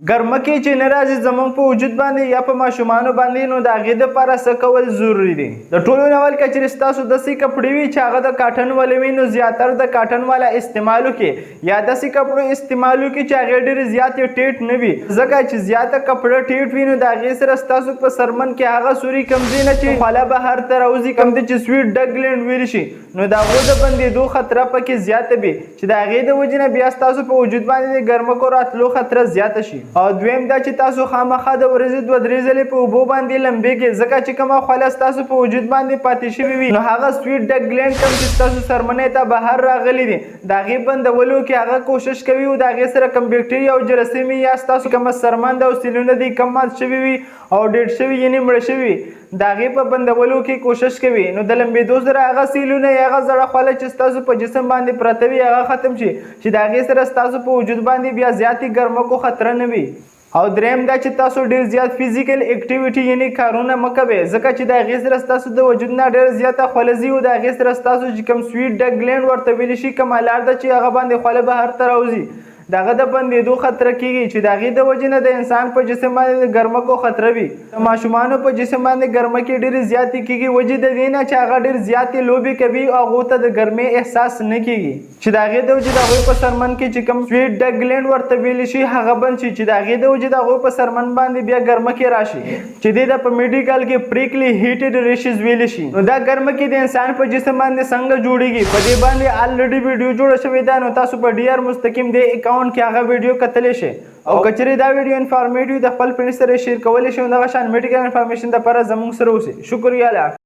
ګرمکې چې نه راځي زموږ په وجود باندې یا په ماشومانو باندې نو د هغې دپاره څه کول ضروري دي. د ټولو نه اول که چېرې ستاسو داسې کپړې وي چې هغه د کاټن والې وي نو زیاتره د کاټن والا استعمال وکړئ یا داسې کپړو استعمال وکړئ چې هغې ډېرې زیاتې ټیټ نه وي، ځکه چې زیاته کپړه ټیټ وي نو د هغې سره ستاسو په سرمن کې هغه سوري کمزي نه چې خوله بهر ته راوځي کوم دی چې سویټ ډک ګلینډ ویل شي نو د هغو د بندېدو خطره پکې زیاته وي چې د هغې د وجې نه بیا ستاسو په وجود باندې د ګرمکو راتلو خطره زیاته شي. او دویم دا چې تاسو خامخا د ورځې 2-3 ځلې په اوبو باندې لمبې کړئ، ځکه چې کومه خوله ستاسو په وجود باندې پاتې شوې وي نو هغه سویټ ډک ګلینډ کوم چې ستاسو سرمنۍ ته بهر راغلی دي د هغې بندولو کې هغه کوشش کوي او د هغې سره کوم بیکټریا او جراثیم یا ستاسو کومه سرمند او سیلونه دي کم مات شوي وي او ډېډ شوي یعنې مړه شوي د هغې په بندولو کې کوشش کوي نو د لمبېدو سره هغه سیلونه یا هغه زړه خوله چې ستاسو په جسم باندې پرته وي هغه ختم شي چې د هغې سره ستاسو په وجود باندې بیا زیاتې ګرمکو خطره نه وي. او دریم دا چې تاسو ډېر زیات فزیکل اکټیویټي یعنې کارونه مه کوئ، ځکه چې د هغې سره ستاسو د وجود نه ډېره زیاته خوله ځي او د هغې سره ستاسو چې کوم سویټ ډک ګلینډ ورته ویلی شي کومه لار ده چې هغه باندې خوله بهر ته راوځي د هغه د بندېدو خطره کېږي چې د هغې د وجې نه د انسان په جسم باندې د ګرمکو خطره وي. د ماشومانو په جسم باندې ګرمکې ډېرې زیاتې کېږي وجې د دې نه چې هغه ډېر زیاتې لوبې کوي او هغو ته د ګرمۍ احساس نه کېږي چې د هغې د وجې د هغوی په سرمن کې چې کوم سویټ ډک ګلینډ ورته ویلی شي هغه بند شي چې د هغې د وجې د هغوی په سرمن باندې بیا ګرمکې راشي چې دې ته په میډیکل کې پریکلی هیټډ ریشز ویلی شي. نو دا ګرمکې د انسان په جسم باندې څنګه جوړېږي په دې باندې الریډي ویډیو جوړه شوې ده نو تاسو په ډي آر مستقیم دې اکاونټ کې هغه ویډیو کتلی شي او که چېرې دا ویډیو انفارمیټیو د خپل فرینډ سره شیر کولی شي نو دغه شان میډیکل انفارمیشن دپاره زموږ سره اوسئ. شکریه.